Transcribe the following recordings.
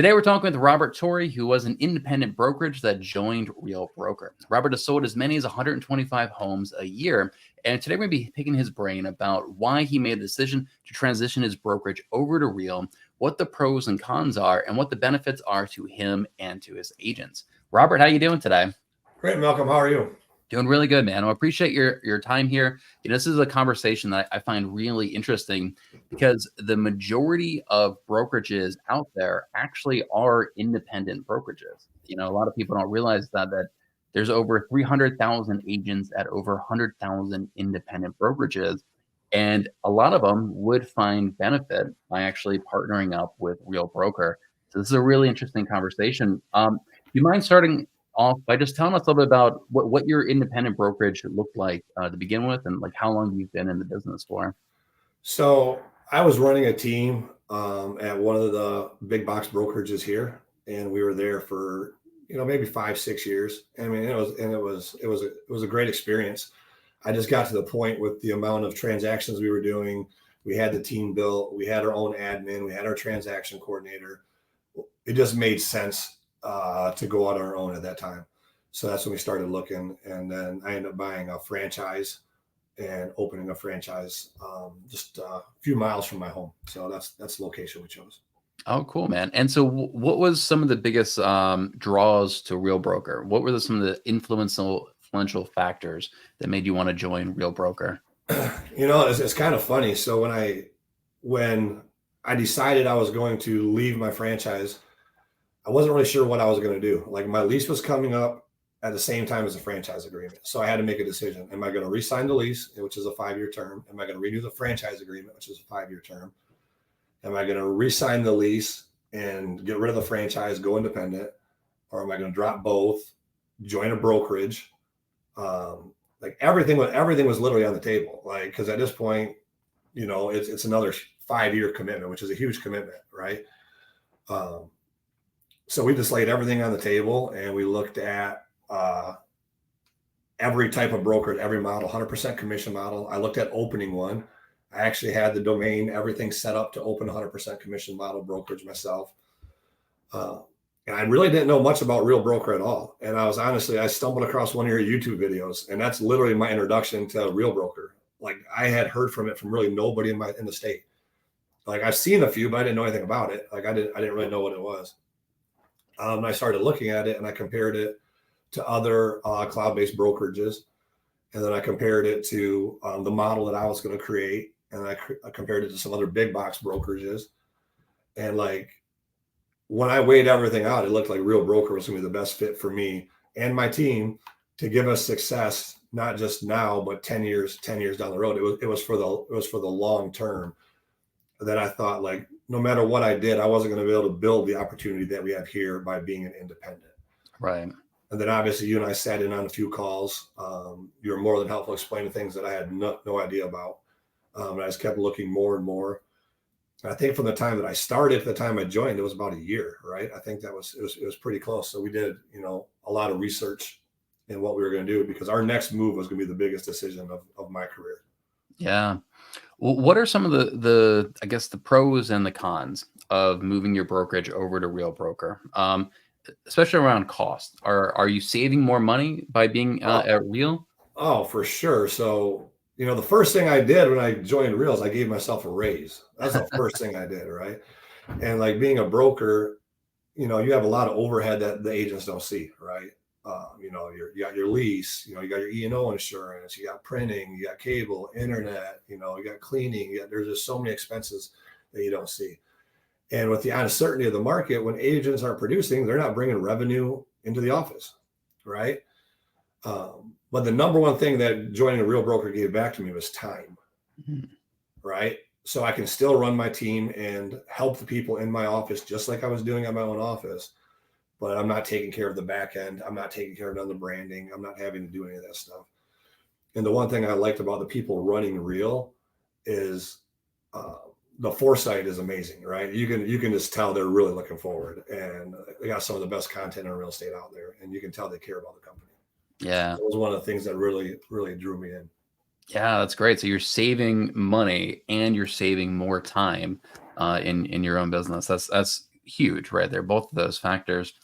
Today, we're talking with Robert Torrey, who was an independent brokerage that joined Real Broker. Robert has sold as many as 125 homes a year. And today, we're going to be picking his brain about why he made the decision to transition his brokerage over to Real, what the pros and cons are, and what the benefits are to him and to his agents. Robert, how are you doing today? Great, Malcolm. How are you? Doing really good, man. I appreciate your time here. This is a conversation that I find really interesting because the majority of brokerages out there actually are independent brokerages. A lot of people don't realize that there's over 300,000 agents at over 100,000 independent brokerages, and a lot of them would find benefit by actually partnering up with Real Broker. So this is a really interesting conversation. Do you mind starting off by just telling us a little bit about what your independent brokerage looked like to begin with, and like how long you've been in the business for? So I was running a team at one of the big box brokerages here, and we were there for maybe 5-6 years. I mean, it was a great experience. I just got to the point with the amount of transactions we were doing. We had the team built. We had our own admin. We had our transaction coordinator. It just made sense to go out on our own at that time. So that's when we started looking, and then I ended up buying a franchise and opening a franchise just a few miles from my home. So that's the location we chose. Oh, cool, man. And so what was some of the biggest draws to Real Broker? What were some of the influential factors that made you want to join Real Broker? It's kind of funny. So when I decided I was going to leave my franchise, I wasn't really sure what I was going to do. Like, my lease was coming up at the same time as the franchise agreement. So I had to make a decision. Am I going to re-sign the lease, which is a 5-year term? Am I going to renew the franchise agreement, which is a 5-year term? Am I going to re-sign the lease and get rid of the franchise, go independent? Or am I going to drop both, join a brokerage? Like, everything was literally on the table. Like, because at this point, it's another 5-year commitment, which is a huge commitment, right? So we just laid everything on the table, and we looked at every type of broker, every model, 100% commission model. I looked at opening one. I actually had the domain, everything set up to open 100% commission model brokerage myself. And I really didn't know much about Real Broker at all. And I stumbled across one of your YouTube videos, and that's literally my introduction to Real Broker. Like, I had heard from it from really nobody in the state. Like, I've seen a few, but I didn't know anything about it. Like, I didn't really know what it was. I started looking at it, and I compared it to other cloud-based brokerages. And then I compared it to the model that I was going to create. And I compared it to some other big box brokerages. And like, when I weighed everything out, it looked like Real Broker was going to be the best fit for me and my team to give us success, not just now, but 10 years down the road. It was for the long term that I thought, like, no matter what I did, I wasn't going to be able to build the opportunity that we have here by being an independent. Right. And then obviously you and I sat in on a few calls. You were more than helpful explaining things that I had no idea about. And I just kept looking more and more. And I think from the time that I started to the time I joined, it was about a year, right? I think it was pretty close. So we did, a lot of research in what we were going to do, because our next move was going to be the biggest decision of my career. Yeah. Well, what are some of the I guess the pros and the cons of moving your brokerage over to Real Broker? Especially around cost. Are you saving more money by being at Real? Oh, for sure. So, the first thing I did when I joined Real is I gave myself a raise. That's the first thing I did, right? And like, being a broker, you have a lot of overhead that the agents don't see, right? You got your lease, you got your E&O insurance, you got printing, you got cable, internet, you got cleaning. There's just so many expenses that you don't see. And with the uncertainty of the market, when agents aren't producing, they're not bringing revenue into the office, right? But the number one thing that joining a Real Broker gave back to me was time, right? So I can still run my team and help the people in my office just like I was doing at my own office, but I'm not taking care of the back end. I'm not taking care of the branding. I'm not having to do any of that stuff. And the one thing I liked about the people running Real is the foresight is amazing, right? You can just tell they're really looking forward, and they got some of the best content in real estate out there, and you can tell they care about the company. Yeah. So it was one of the things that really, really drew me in. Yeah, that's great. So you're saving money and you're saving more time in your own business. That's huge, right? They're both of those factors.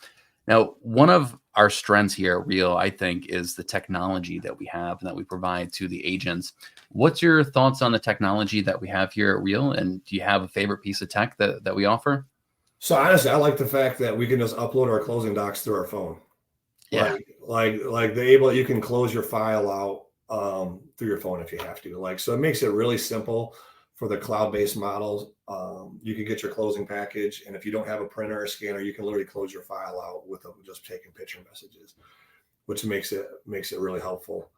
Now, one of our strengths here at Real, I think, is the technology that we have and that we provide to the agents. What's your thoughts on the technology that we have here at Real? And do you have a favorite piece of tech that we offer? So honestly, I like the fact that we can just upload our closing docs through our phone. Yeah. Like the able you can close your file out through your phone if you have to. Like so it makes it really simple for the cloud-based models. You can get your closing package, and if you don't have a printer or scanner, you can literally close your file out with just taking picture messages, which makes it really helpful.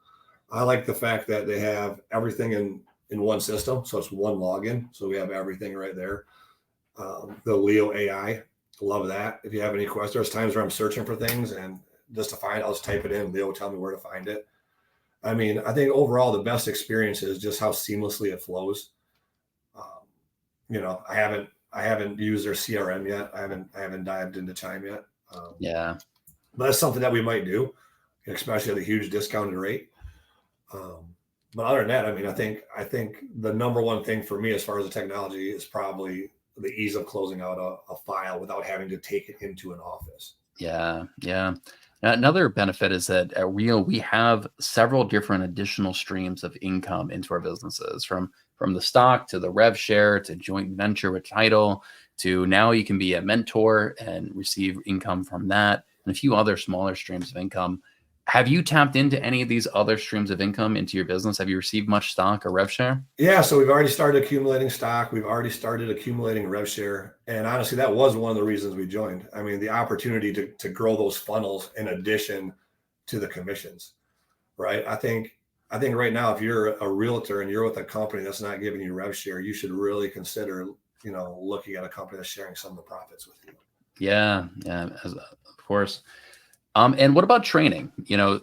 I like the fact that they have everything in one system, so it's one login. So we have everything right there. The Leo AI, love that. If you have any questions, there's times where I'm searching for things and just to find, I'll just type it in. Leo will tell me where to find it. I mean, I think overall the best experience is just how seamlessly it flows. Um, I haven't used their CRM yet. I haven't dived into Chime yet. Yeah. But that's something that we might do, especially at a huge discounted rate. But other than that, I mean, I think the number one thing for me as far as the technology is probably the ease of closing out a file without having to take it into an office. Yeah. Yeah. Another benefit is that at Real, we have several different additional streams of income into our businesses, from the stock to the rev share to joint venture with title to now you can be a mentor and receive income from that and a few other smaller streams of income. Have you tapped into any of these other streams of income into your business? Have you received much stock or rev share? Yeah, so we've already started accumulating stock. We've already started accumulating rev share. And honestly, that was one of the reasons we joined. I mean, the opportunity to grow those funnels in addition to the commissions, right? I think right now, if you're a realtor and you're with a company that's not giving you rev share, you should really consider, looking at a company that's sharing some of the profits with you. Yeah, yeah, of course. And what about training?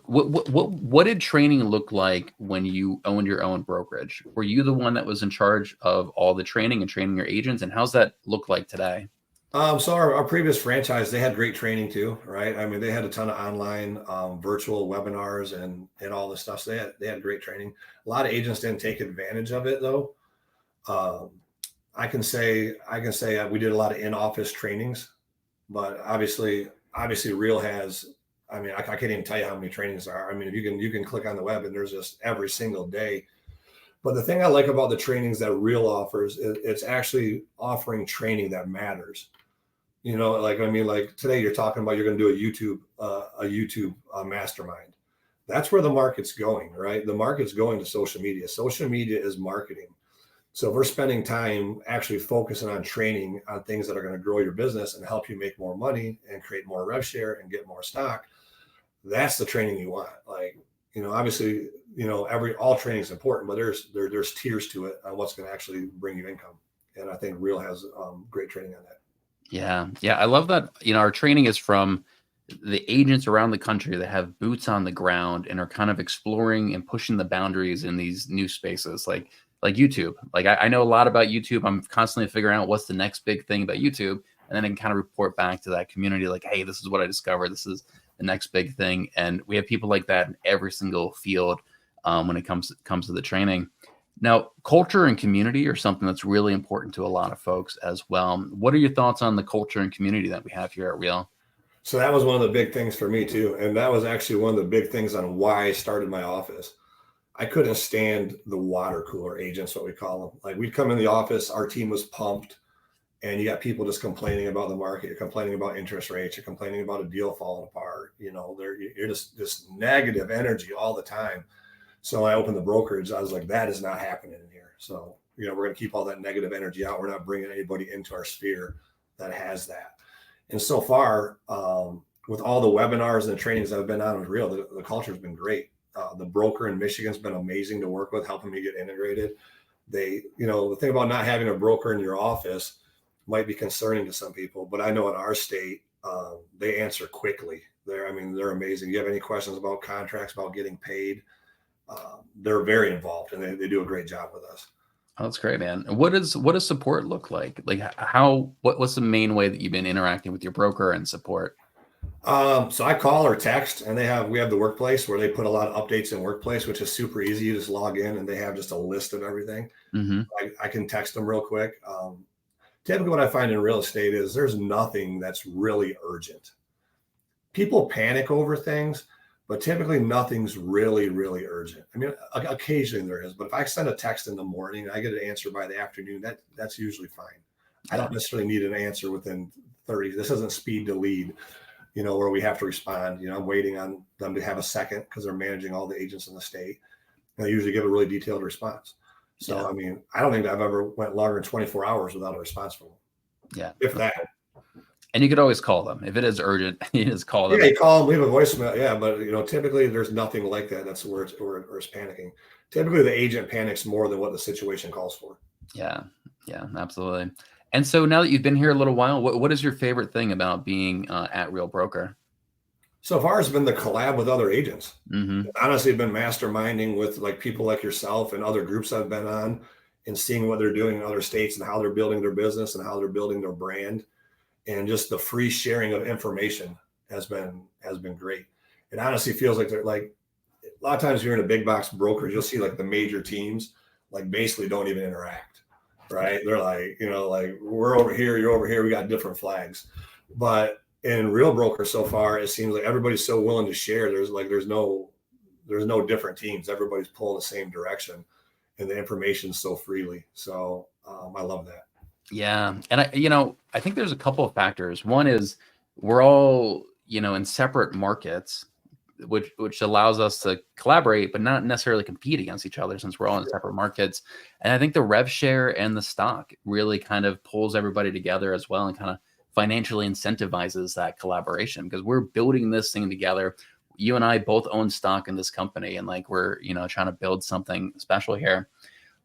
What did training look like when you owned your own brokerage? Were you the one that was in charge of all the training and training your agents? And how's that look like today? So our previous franchise, they had great training too, right? I mean, they had a ton of online, virtual webinars and all this stuff. So they had great training. A lot of agents didn't take advantage of it though. Um, I can say we did a lot of in-office trainings, but obviously Real has. I mean, I can't even tell you how many trainings there are. I mean, if you can click on the web and there's just every single day. But the thing I like about the trainings that Real offers, it's actually offering training that matters. Like I mean, like today you're talking about you're going to do a YouTube mastermind. That's where the market's going, right? The market's going to social media. Social media is marketing. So if we're spending time actually focusing on training on things that are going to grow your business and help you make more money and create more rev share and get more stock, that's the training you want. Like, obviously, all training is important, but there's tiers to it on what's going to actually bring you income. And I think Real has great training on that. Yeah, yeah, I love that. Our training is from the agents around the country that have boots on the ground and are kind of exploring and pushing the boundaries in these new spaces, like YouTube. Like I know a lot about YouTube. I'm constantly figuring out what's the next big thing about YouTube, and then I can kind of report back to that community, like, hey, this is what I discovered. This is the next big thing, and we have people like that in every single field when it comes to the training. Now, culture and community are something that's really important to a lot of folks as well. What are your thoughts on the culture and community that we have here at Real? So that was one of the big things for me too. And that was actually one of the big things on why I started my office. I couldn't stand the water cooler agents, what we call them. Like we'd come in the office, our team was pumped, and you got people just complaining about the market. You're complaining about interest rates. You're complaining about a deal falling apart. You're just negative energy all the time. So when I opened the brokerage, I was like, that is not happening in here. So, we're going to keep all that negative energy out. We're not bringing anybody into our sphere that has that. And so far, with all the webinars and the trainings that I've been on with Real, the culture has been great. The broker in Michigan's been amazing to work with, helping me get integrated. The thing about not having a broker in your office might be concerning to some people, but I know in our state, they answer quickly. They're amazing. You have any questions about contracts, about getting paid? They're very involved and they do a great job with us. Oh, that's great, man. And what does support look like? Like what's the main way that you've been interacting with your broker and support? So I call or text, and we have the workplace where they put a lot of updates in workplace, which is super easy. You just log in and they have just a list of everything. Hmm. I can text them real quick. typically what I find in real estate is there's nothing that's really urgent. People panic over things, but typically nothing's really, really urgent. I mean, occasionally there is, but if I send a text in the morning, I get an answer by the afternoon, that's usually fine. I don't necessarily need an answer within 30. This isn't speed to lead, where we have to respond. I'm waiting on them to have a second because they're managing all the agents in the state. And they usually give a really detailed response. So, I mean, I don't think I've ever went longer than 24 hours without a response from them. Yeah. If that. And you could always call them. If it is urgent, you just call them. Yeah, you call them, leave a voicemail. Yeah, but, typically there's nothing like that. That's where it's panicking. Typically the agent panics more than what the situation calls for. Yeah, absolutely. And so now that you've been here a little while, what is your favorite thing about being at Real Broker? So far, it's been the collab with other agents. Mm-hmm. Honestly, I've been masterminding with like people like yourself and other groups I've been on, and seeing what they're doing in other states and how they're building their business and how they're building their brand, and just the free sharing of information has been great. It honestly feels like they're like, a lot of times you're in a big box brokerage, you'll see like the major teams like basically don't even interact, right? They're like, like we're over here, you're over here, we got different flags. But in Real Broker so far, it seems like everybody's so willing to share. There's no different teams. Everybody's pulling the same direction, and the information's so freely. So I love that. Yeah. And I think there's a couple of factors. One is we're all, in separate markets, which allows us to collaborate, but not necessarily compete against each other since we're all in separate markets. And I think the rev share and the stock really kind of pulls everybody together as well, and kind of financially incentivizes that collaboration, because we're building this thing together. You and I both own stock in this company, and like we're, trying to build something special here.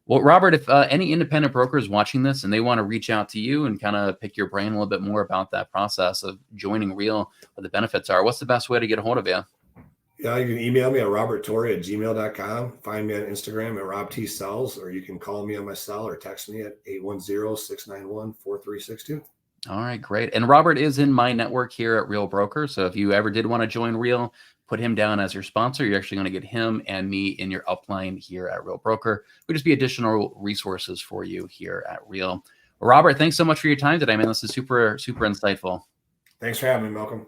Well, Robert, if any independent brokers watching this and they want to reach out to you and kind of pick your brain a little bit more about that process of joining Real, what the benefits are, what's the best way to get a hold of you? Yeah, you can email me at roberttorrey@gmail.com. Find me on Instagram at robtsells, or you can call me on my cell or text me at 810-691-4362. All right, great. And Robert is in my network here at Real Broker. So if you ever did want to join Real, put him down as your sponsor. You're actually going to get him and me in your upline here at Real Broker. We'll just be additional resources for you here at Real. Well, Robert, thanks so much for your time today, man. This is super, super insightful. Thanks for having me, Malcolm.